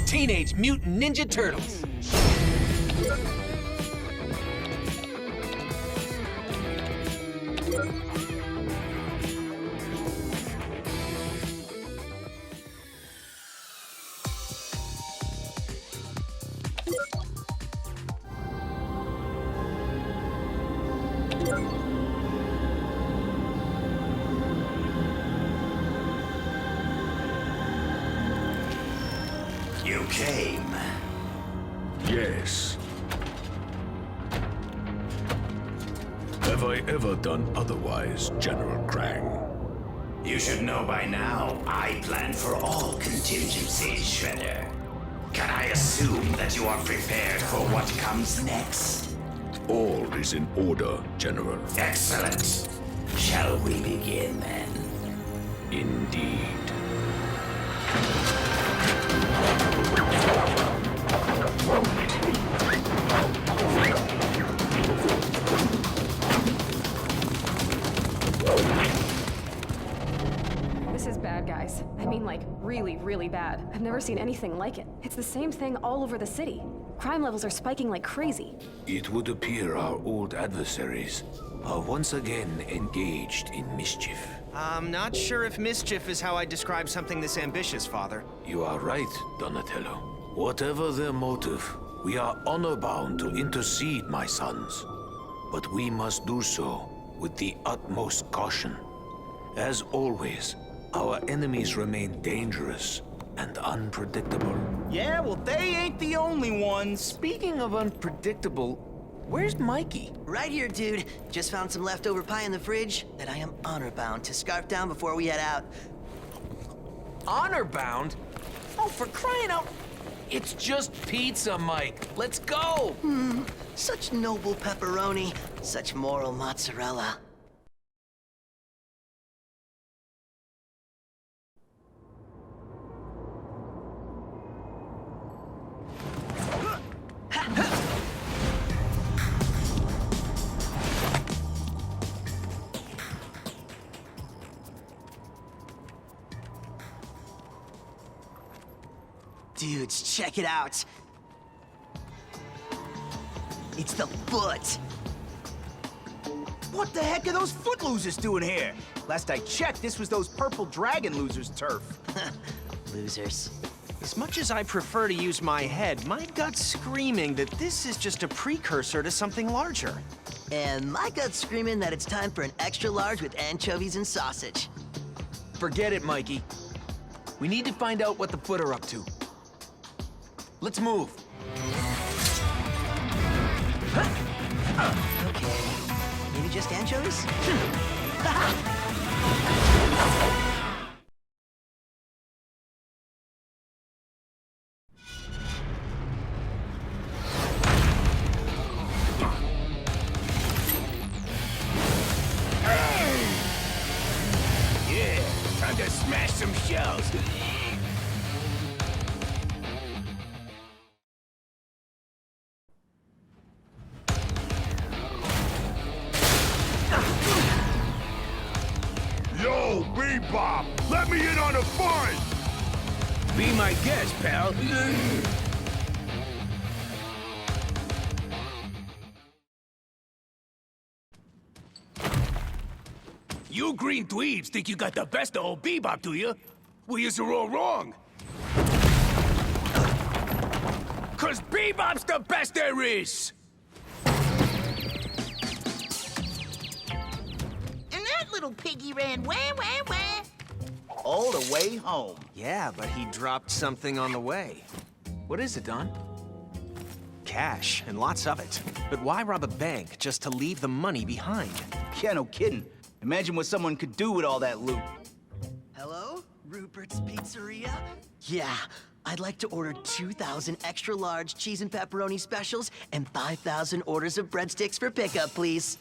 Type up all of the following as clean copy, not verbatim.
Teenage Mutant Ninja Turtles. You came. Yes. Have I ever done otherwise, General Krang? You should know by now, I plan for all contingencies, Shredder. Can I assume that you are prepared for what comes next? All is in order, General. Excellent. Shall we begin then? Indeed. This is bad, guys. I mean, like, really, really bad. I've never seen anything like it. It's the same thing all over the city. Crime levels are spiking like crazy. It would appear our old adversaries are once again engaged in mischief. I'm not sure if mischief is how I describe something this ambitious, Father. You are right, Donatello. Whatever their motive, we are honor-bound to intercede, my sons. But we must do so with the utmost caution. As always, our enemies remain dangerous and unpredictable. Yeah, well, they ain't the only ones. Speaking of unpredictable, where's Mikey? Right here, dude. Just found some leftover pie in the fridge that I am honor-bound to scarf down before we head out. Honor-bound? Oh, for crying out... It's just pizza, Mike. Let's go! Such noble pepperoni, such moral mozzarella. Dudes, check it out. It's the foot. What the heck are those foot losers doing here? Last I checked, this was those purple dragon losers' turf. Losers. As much as I prefer to use my head, my gut's screaming that this is just a precursor to something larger. And my gut's screaming that it's time for an extra large with anchovies and sausage. Forget it, Mikey. We need to find out what the Foot are up to. Let's move. Okay, maybe just anchovies? Yeah, time to smash some shells. Yo, Bebop! Let me in on the fun! Be my guest, pal. You green dweebs think you got the best of old Bebop, do you? Well, you're all wrong. 'Cause Bebop's the best there is! And that little piggy ran where? all the way home. Yeah, but he dropped something on the way. What is it, Don? Cash, and lots of it. But why rob a bank just to leave the money behind? Yeah, no kidding. Imagine what someone could do with all that loot. Hello? Rupert's Pizzeria? Yeah, I'd like to order 2,000 extra large cheese and pepperoni specials and 5,000 orders of breadsticks for pickup, please.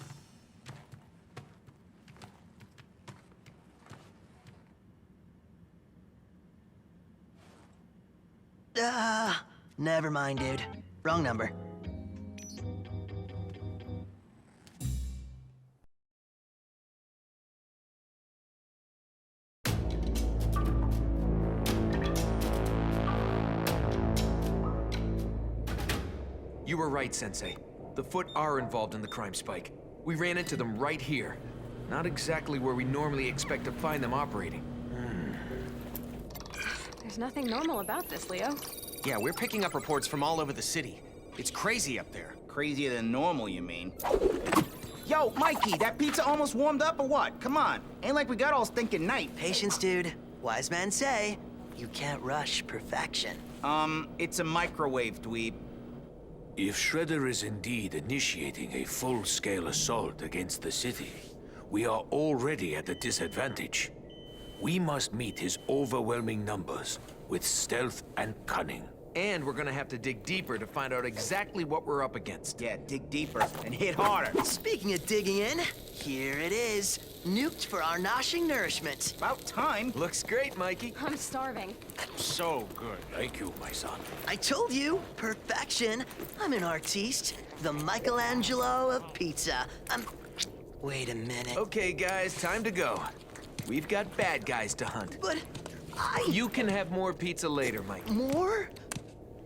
Never mind, dude. Wrong number. You were right, Sensei. The Foot are involved in the crime spike. We ran into them right here. Not exactly where we normally expect to find them operating. There's nothing normal about this, Leo. Yeah, we're picking up reports from all over the city. It's crazy up there. Crazier than normal, you mean? Yo, Mikey, that pizza almost warmed up or what? Come on. Ain't like we got all stinking night. Patience, dude. Wise men say, you can't rush perfection. It's a microwave, dweeb. If Shredder is indeed initiating a full-scale assault against the city, we are already at a disadvantage. We must meet his overwhelming numbers with stealth and cunning. And we're gonna have to dig deeper to find out exactly what we're up against. Yeah, dig deeper and hit harder. Speaking of digging in, here it is. Nuked for our noshing nourishment. About time. Looks great, Mikey. I'm starving. So good. Thank you, my son. I told you, perfection. I'm an artiste, the Michelangelo of pizza. Wait a minute. Okay, guys, time to go. We've got bad guys to hunt. But You can have more pizza later, Mikey. More?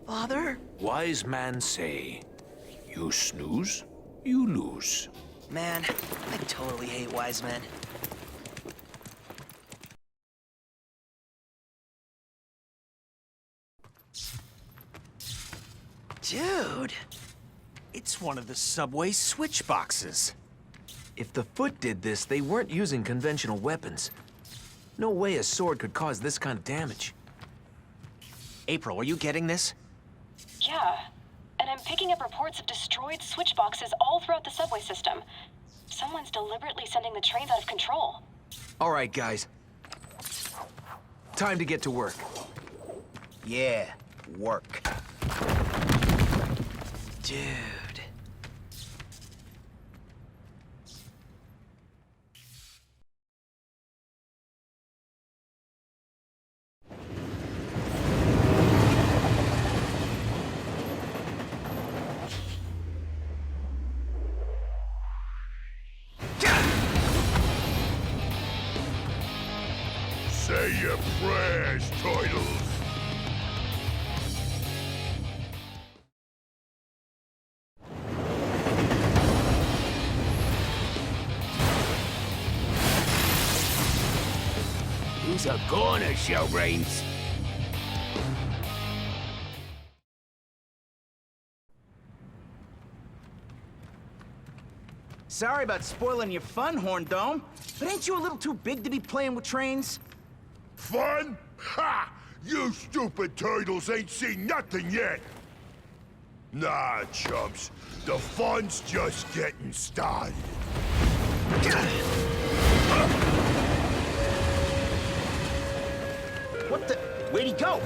Father? Wise man say, you snooze, you lose. Man, I totally hate wise men. Dude! It's one of the subway switch boxes. If the Foot did this, they weren't using conventional weapons. No way a sword could cause this kind of damage. April, are you getting this? Yeah, and I'm picking up reports of destroyed switch boxes all throughout the subway system. Someone's deliberately sending the trains out of control. All right, guys. Time to get to work. Yeah, work. Dude. Say your prayers, turtles. Who's a corner, Shellbrains? Sorry about spoiling your fun, Horn Dome, but ain't you a little too big to be playing with trains? Fun? Ha! You stupid turtles ain't seen nothing yet! Nah, chumps. The fun's just getting started. What the? Where'd he go?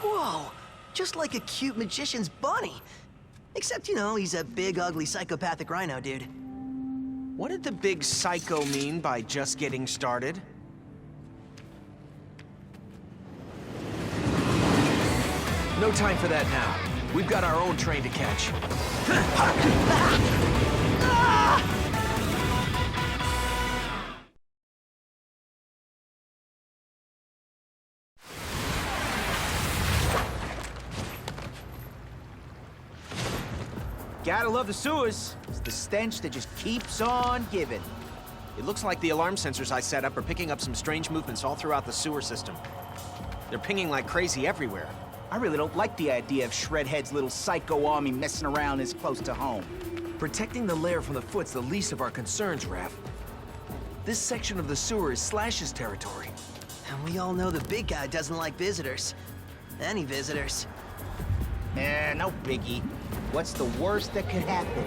Whoa! Just like a cute magician's bunny. Except, you know, he's a big, ugly, psychopathic rhino, dude. What did the big psycho mean by just getting started? No time for that now. We've got our own train to catch. Gotta love the sewers. It's the stench that just keeps on giving. It looks like the alarm sensors I set up are picking up some strange movements all throughout the sewer system. They're pinging like crazy everywhere. I really don't like the idea of Shredhead's little psycho army messing around this close to home. Protecting the lair from the Foot's the least of our concerns, Raph. This section of the sewer is Slash's territory. And we all know the big guy doesn't like visitors. Any visitors. No biggie. What's the worst that could happen?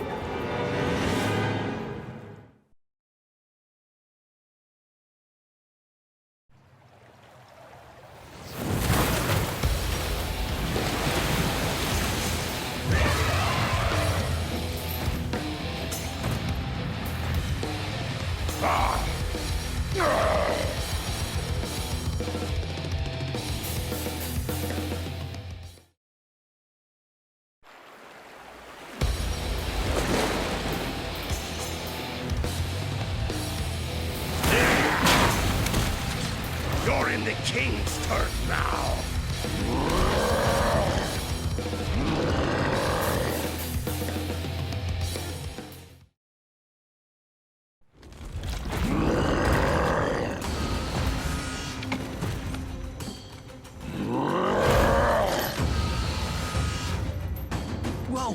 You're in the King's turf now!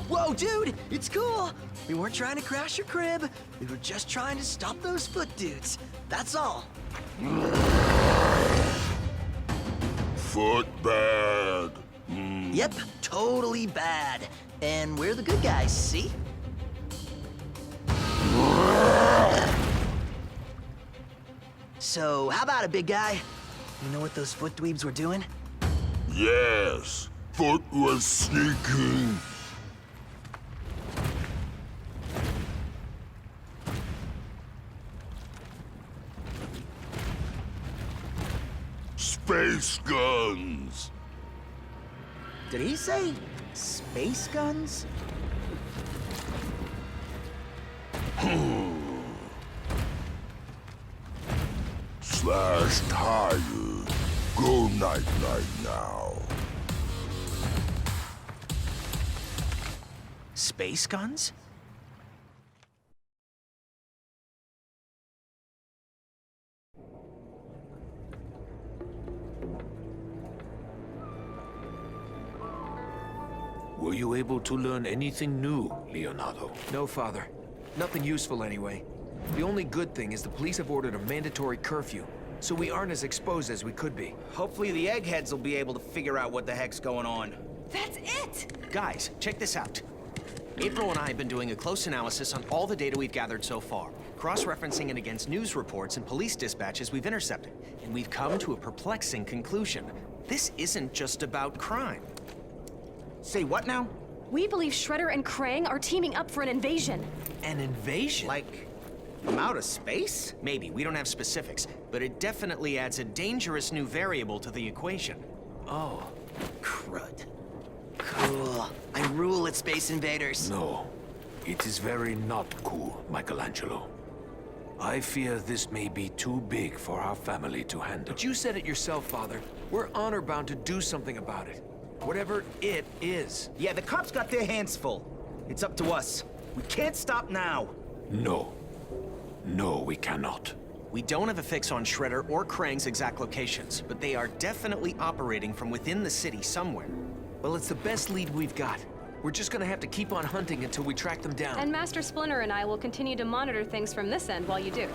Whoa, dude! It's cool! We weren't trying to crash your crib. We were just trying to stop those foot dudes. That's all. Foot bad. Yep, totally bad. And we're the good guys, see? So, how about it, big guy? You know what those foot dweebs were doing? Yes, Foot was sneaking. Space guns. Did he say space guns? Slash tired. Go night-night now. Space guns? Were you able to learn anything new, Leonardo? No, Father. Nothing useful anyway. The only good thing is the police have ordered a mandatory curfew, so we aren't as exposed as we could be. Hopefully the eggheads will be able to figure out what the heck's going on. That's it! Guys, check this out. April and I have been doing a close analysis on all the data we've gathered so far, cross-referencing it against news reports and police dispatches we've intercepted, and we've come to a perplexing conclusion. This isn't just about crime. Say what now? We believe Shredder and Krang are teaming up for an invasion. An invasion? Like, from outer space? Maybe, we don't have specifics, but it definitely adds a dangerous new variable to the equation. Oh, crud. Cool. I rule at Space Invaders. No. It is very not cool, Michelangelo. I fear this may be too big for our family to handle. But you said it yourself, Father. We're honor-bound to do something about it. Whatever it is. Yeah, the cops got their hands full. It's up to us. We can't stop now. No. No, we cannot. We don't have a fix on Shredder or Krang's exact locations, but they are definitely operating from within the city somewhere. Well, it's the best lead we've got. We're just gonna have to keep on hunting until we track them down. And Master Splinter and I will continue to monitor things from this end while you do.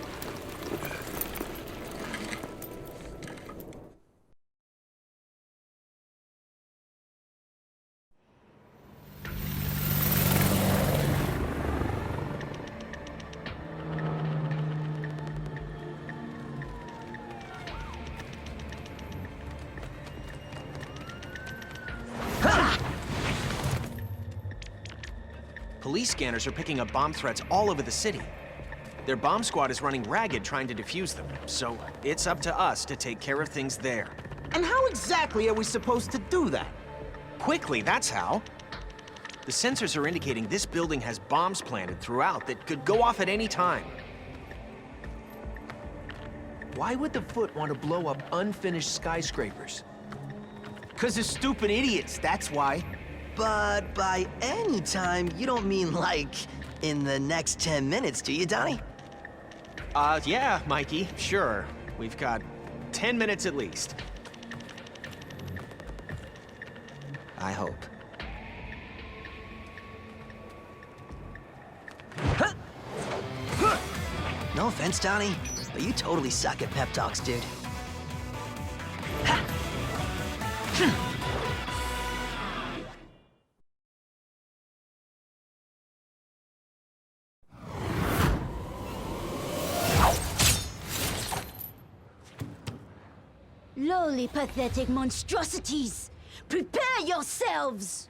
Police scanners are picking up bomb threats all over the city. Their bomb squad is running ragged trying to defuse them, so it's up to us to take care of things there. And how exactly are we supposed to do that? Quickly, that's how. The sensors are indicating this building has bombs planted throughout that could go off at any time. Why would the Foot want to blow up unfinished skyscrapers? 'Cause they're stupid idiots, that's why. But by any time, you don't mean like in the next 10 minutes, do you, Donnie? Yeah, Mikey, sure. We've got 10 minutes at least. I hope. No offense, Donnie, but you totally suck at pep talks, dude. Ha! Lowly, pathetic monstrosities! Prepare yourselves!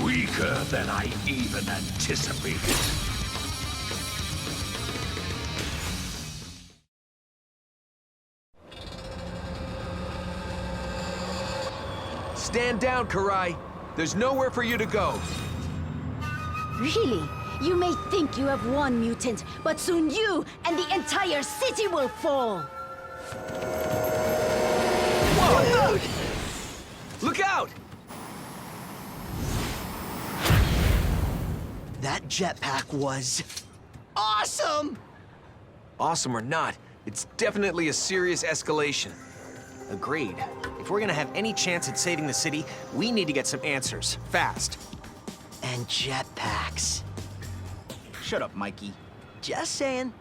Weaker than I even anticipated. Stand down, Karai. There's nowhere for you to go. Really? You may think you have won, Mutant, but soon you and the entire city will fall! Whoa! Look out! That jetpack was... awesome! Awesome or not, it's definitely a serious escalation. Agreed. If we're gonna have any chance at saving the city, we need to get some answers, fast. And jetpacks. Shut up, Mikey. Just saying.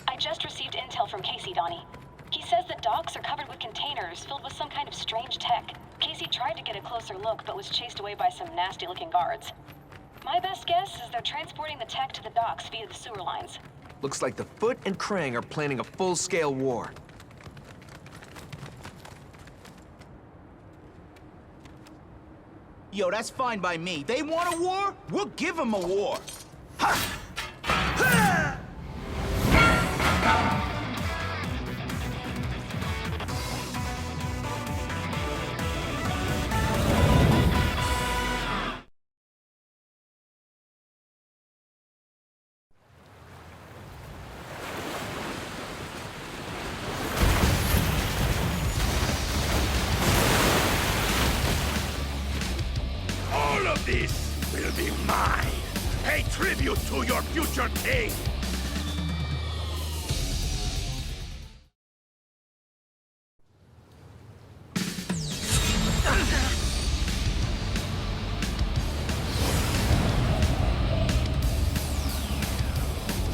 I just received intel from Casey, Donnie. He says the docks are covered with containers filled with some kind of strange tech. Casey tried to get a closer look, but was chased away by some nasty-looking guards. My best guess is they're transporting the tech to the docks via the sewer lines. Looks like the Foot and Krang are planning a full-scale war. Yo, that's fine by me. They want a war? We'll give them a war. Ha! All of this will be mine. Pay tribute to your future king.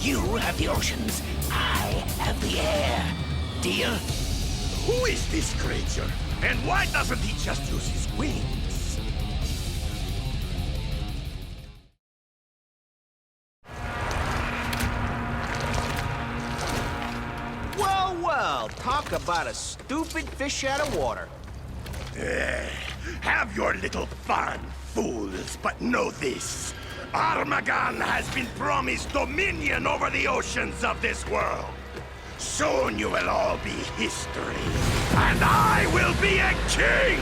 You have the oceans, I have the air. Deal? Who is this creature? And why doesn't he just use his wings? Well, well, talk about a stupid fish out of water. Have your little fun, fools, but know this. Armageddon has been promised dominion over the oceans of this world. Soon you will all be history, and I will be a king!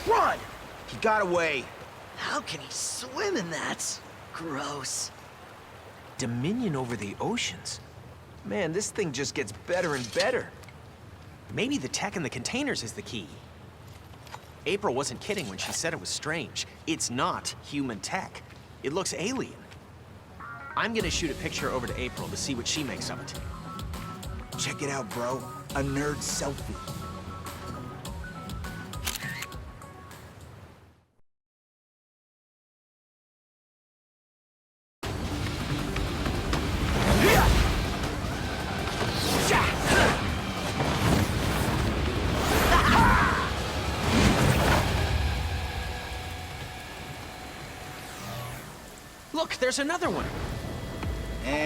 Run! He got away. How can he swim in that? Gross. Dominion over the oceans? Man, this thing just gets better and better. Maybe the tech in the containers is the key. April wasn't kidding when she said it was strange. It's not human tech. It looks alien. I'm gonna shoot a picture over to April to see what she makes of it. Check it out, bro. A nerd selfie. Look, there's another one.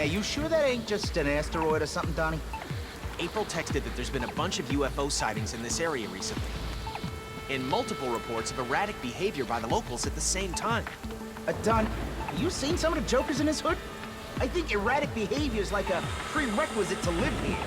You sure that ain't just an asteroid or something, Donnie? April texted that there's been a bunch of UFO sightings in this area recently. And multiple reports of erratic behavior by the locals at the same time. Don, you seen some of the jokers in this hood? I think erratic behavior is like a prerequisite to live here.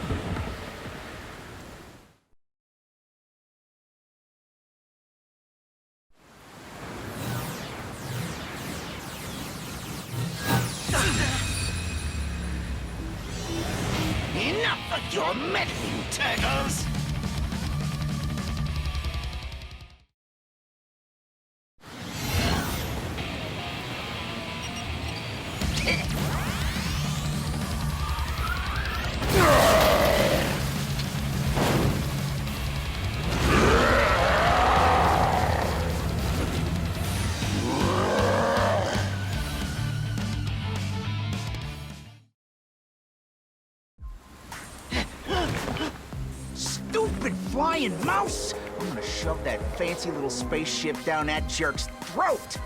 giant mouse! I'm gonna shove that fancy little spaceship down that jerk's throat!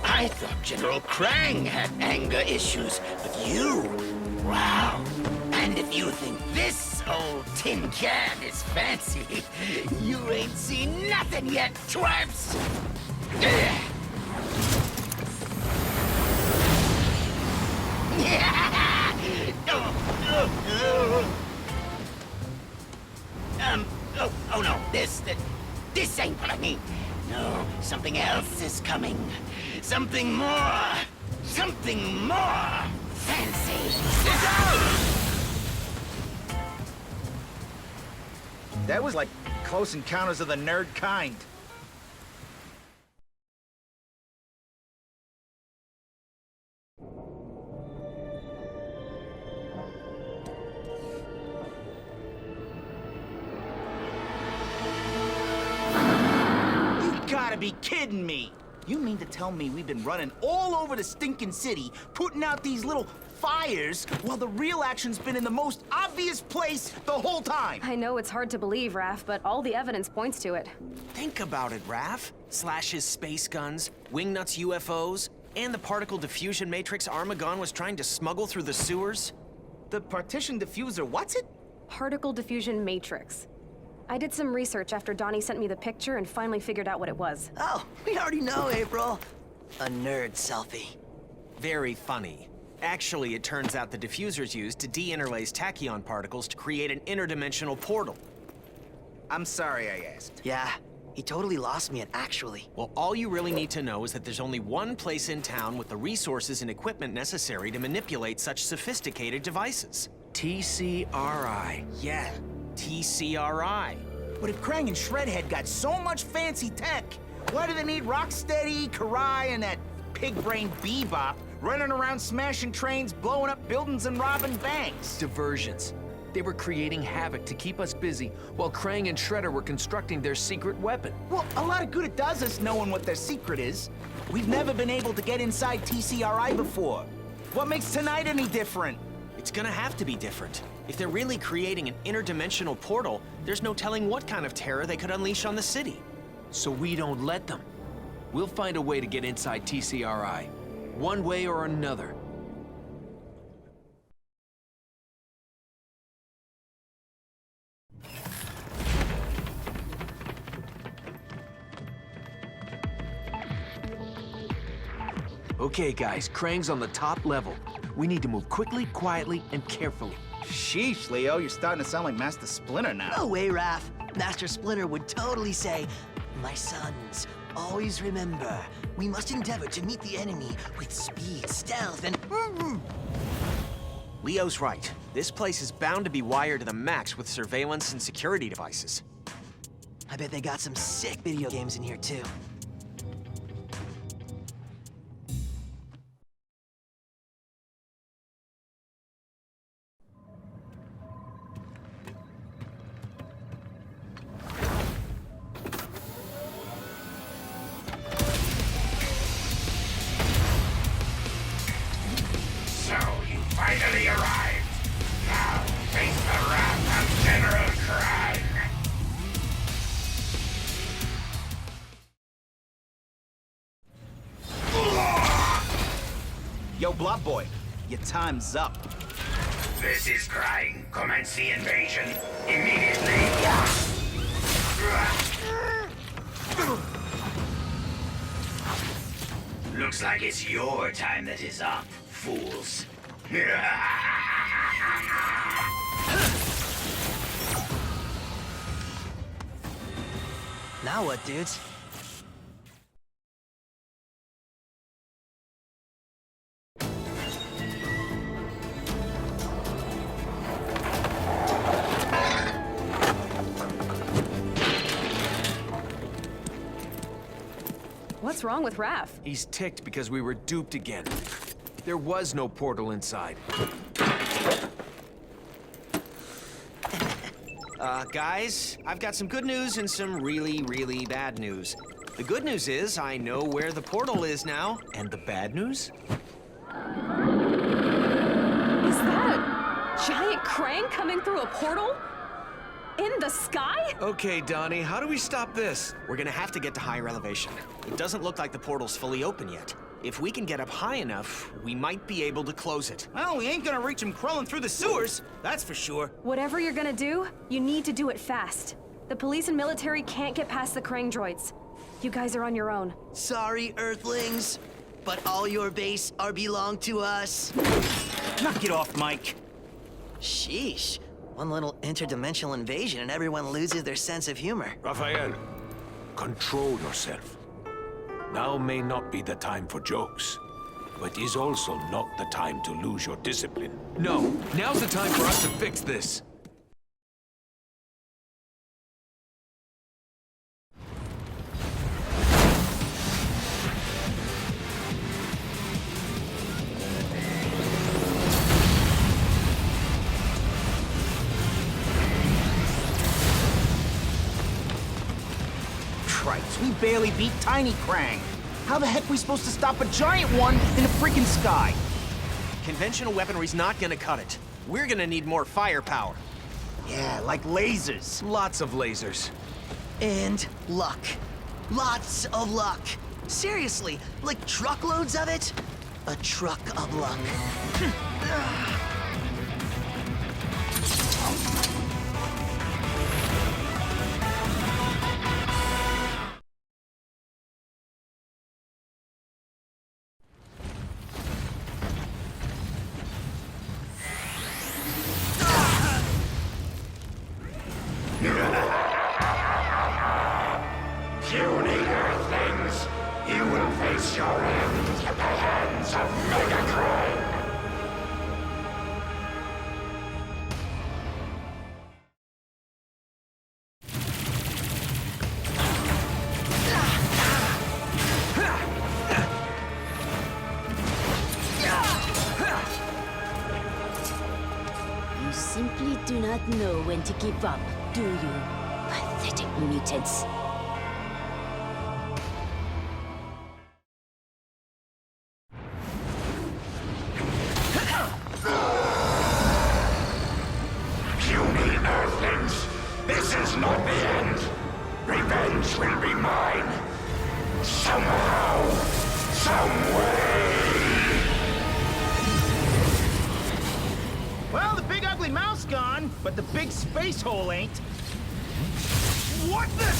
I thought General Krang had anger issues, but you... Wow. And if you think this old tin can is fancy, you ain't seen nothing yet, twerps! Oh no, this ain't what I mean. No, something else is coming. Something more fancy. That was like Close Encounters of the Nerd kind. Gotta be kidding me! You mean to tell me we've been running all over the stinking city, putting out these little fires, while the real action's been in the most obvious place the whole time? I know it's hard to believe, Raph, but all the evidence points to it. Think about it, Raph. Slash's space guns, Wingnut's UFOs, and the particle diffusion matrix Armagon was trying to smuggle through the sewers. The partition diffuser, what's it? Particle diffusion matrix. I did some research after Donnie sent me the picture and finally figured out what it was. Oh, we already know, April. A nerd selfie. Very funny. Actually, it turns out the diffuser's used to de-interlace tachyon particles to create an interdimensional portal. I'm sorry I asked. Yeah, he totally lost me at actually. Well, all you really need to know is that there's only one place in town with the resources and equipment necessary to manipulate such sophisticated devices. TCRI. Yeah, TCRI. But if Krang and Shredhead got so much fancy tech, why do they need Rocksteady, Karai, and that pig-brained Bebop running around smashing trains, blowing up buildings, and robbing banks? Diversions. They were creating havoc to keep us busy, while Krang and Shredder were constructing their secret weapon. Well, a lot of good it does us knowing what their secret is. We've never been able to get inside TCRI before. What makes tonight any different? It's gonna have to be different. If they're really creating an interdimensional portal, there's no telling what kind of terror they could unleash on the city. So we don't let them. We'll find a way to get inside TCRI, one way or another. Okay, guys, Krang's on the top level. We need to move quickly, quietly, and carefully. Sheesh, Leo, you're starting to sound like Master Splinter now. No way, Raph. Master Splinter would totally say, "My sons, always remember, we must endeavor to meet the enemy with speed, stealth, and..." Leo's right. This place is bound to be wired to the max with surveillance and security devices. I bet they got some sick video games in here, too. So you finally arrived. Now face the wrath of General Krang. Yo, Blob Boy, your time's up. This is Krang. Commence the invasion immediately. Looks like it's your time that is up, fools. Now what, dudes? What's wrong with Raph? He's ticked because we were duped again. There was no portal inside. Guys, I've got some good news and some really, really bad news. The good news is I know where the portal is now. And the bad news? Is that a giant Krang coming through a portal? In the sky? Okay, Donnie, how do we stop this? We're gonna have to get to higher elevation. It doesn't look like the portal's fully open yet. If we can get up high enough, we might be able to close it. Well, we ain't gonna reach him crawling through the sewers, that's for sure. Whatever you're gonna do, you need to do it fast. The police and military can't get past the Krang droids. You guys are on your own. Sorry, Earthlings, but all your base are belong to us. Knock it off, Mike. Sheesh. One little interdimensional invasion and everyone loses their sense of humor. Raphael, control yourself. Now may not be the time for jokes, but is also not the time to lose your discipline. No, now's the time for us to fix this. Christ, we barely beat Tiny Krang. How the heck are we supposed to stop a giant one in the freaking sky? Conventional weaponry's not gonna cut it. We're gonna need more firepower. Yeah, like lasers. Lots of lasers. And luck. Lots of luck. Seriously, like truckloads of it? A truck of luck. Puny Earthlings, you will face your end at the hands of Megacrime. You simply do not know when to give up, do you? Pathetic mutants. Puny Earthlings, this is not the end. Revenge will be mine. Somehow, some way. Well, the big ugly mouse gone, but the big space hole ain't. What the?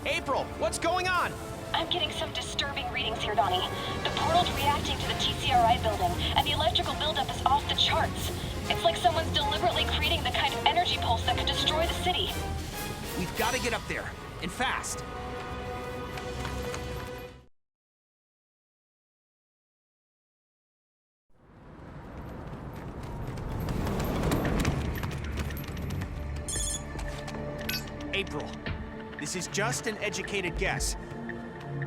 April, what's going on? I'm getting some disturbing readings here, Donnie. The portal's reacting to the TCRI building, and the electrical buildup is off the charts. It's like someone's deliberately creating the kind of energy pulse that could destroy the city. We've got to get up there, and fast. April, this is just an educated guess.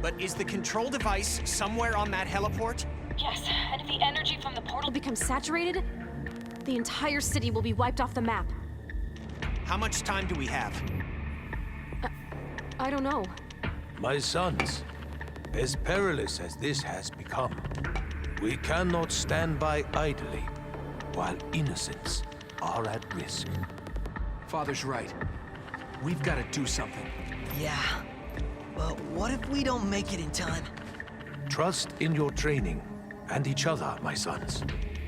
But is the control device somewhere on that heliport? Yes, and if the energy from the portal Becomes saturated, the entire city will be wiped off the map. How much time do we have? I don't know. My sons, as perilous as this has become, we cannot stand by idly while innocents are at risk. Father's right. We've got to do something. Yeah. But what if we don't make it in time? Trust in your training and each other, my sons,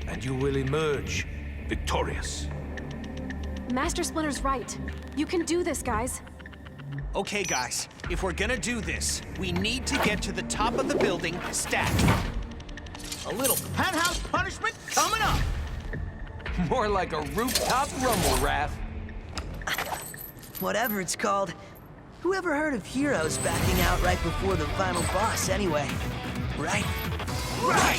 and you will emerge victorious. Master Splinter's right. You can do this, guys. Okay, guys, if we're gonna do this, we need to get to the top of the building, stat. A little penthouse punishment coming up. More like a rooftop rumble, Raph. Whatever it's called. Whoever heard of heroes backing out right before the final boss anyway? Right? Right!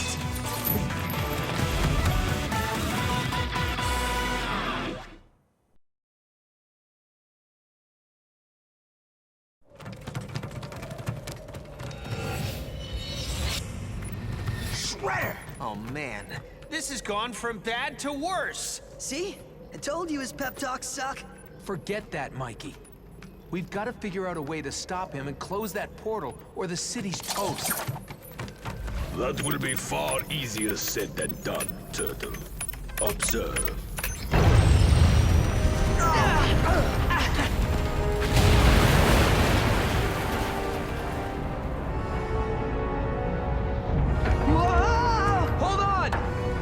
Shredder! Oh man, this has gone from bad to worse. See? I told you his pep talks suck. Forget that, Mikey. We've got to figure out a way to stop him and close that portal, or the city's toast. That will be far easier said than done, Turtle. Observe. Hold on!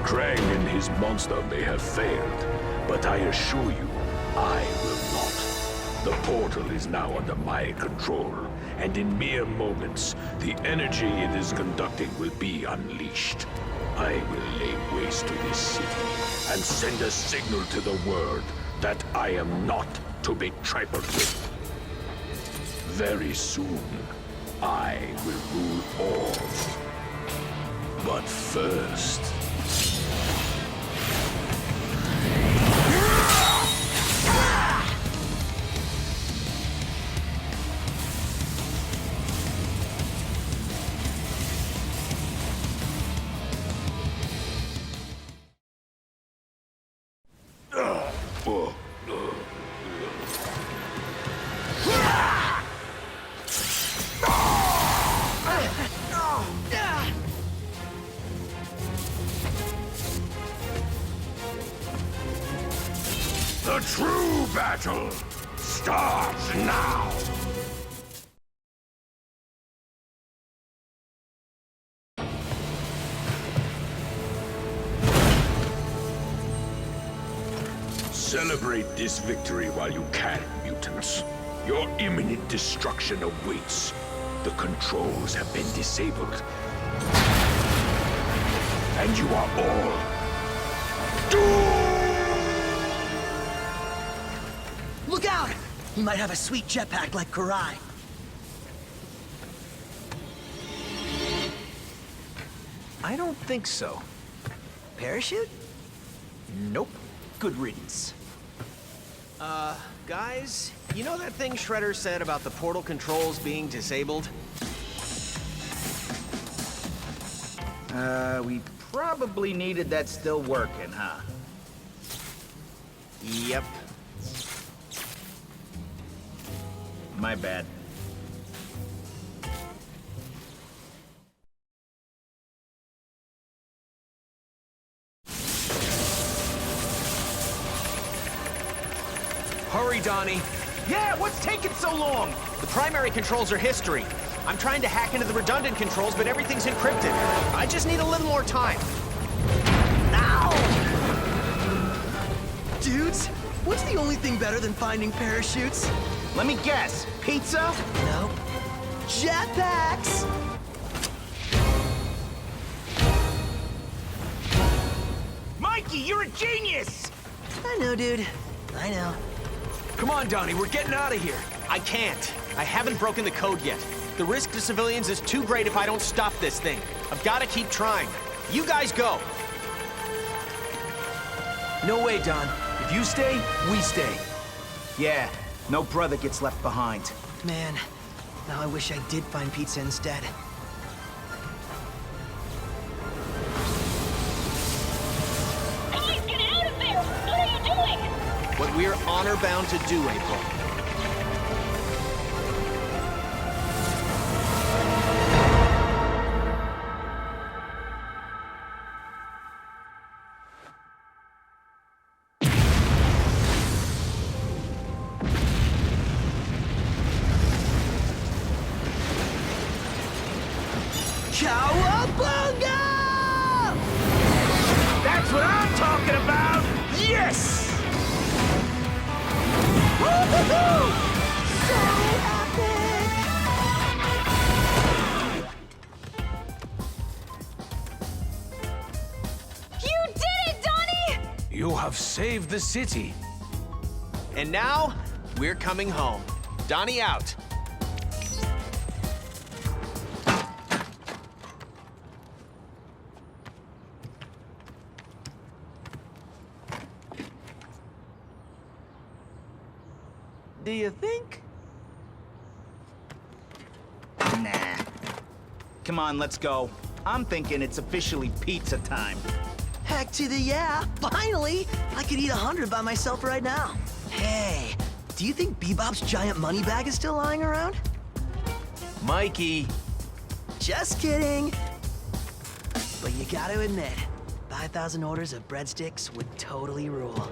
Krang and his monster may have failed, but I assure you, I will not. The portal is now under my control, and in mere moments, the energy it is conducting will be unleashed. I will lay waste to this city and send a signal to the world that I am not to be trifled with. Very soon, I will rule all. But first... The true battle starts now! Celebrate this victory while you can, mutants. Your imminent destruction awaits. The controls have been disabled. And you are all doomed! Look out! He might have a sweet jetpack like Karai. I don't think so. Parachute? Nope. Good riddance. Guys, you know that thing Shredder said about the portal controls being disabled? We probably needed that still working, huh? Yep. My bad. Hurry, Donnie. Yeah, what's taking so long? The primary controls are history. I'm trying to hack into the redundant controls, but everything's encrypted. I just need a little more time. Ow! Dudes, what's the only thing better than finding parachutes? Let me guess. Pizza? Nope. Jetpacks! Mikey, you're a genius! I know, dude. I know. Come on, Donnie, we're getting out of here. I can't. I haven't broken the code yet. The risk to civilians is too great if I don't stop this thing. I've got to keep trying. You guys go. No way, Don. If you stay, we stay. Yeah, no brother gets left behind. Man, now I wish I did find pizza instead. Guys, get out of there! What are you doing? What we're honor-bound to do, April. Cowabunga! That's what I'm talking about! Yes! Woo-hoo-hoo! So epic! You did it, Donnie! You have saved the city. And now, we're coming home. Donnie out. Do you think? Nah. Come on, let's go. I'm thinking it's officially pizza time. Heck to the yeah! Finally! I could eat 100 by myself right now. Hey, do you think Bebop's giant money bag is still lying around? Mikey. Just kidding. But you gotta admit, 5,000 orders of breadsticks would totally rule.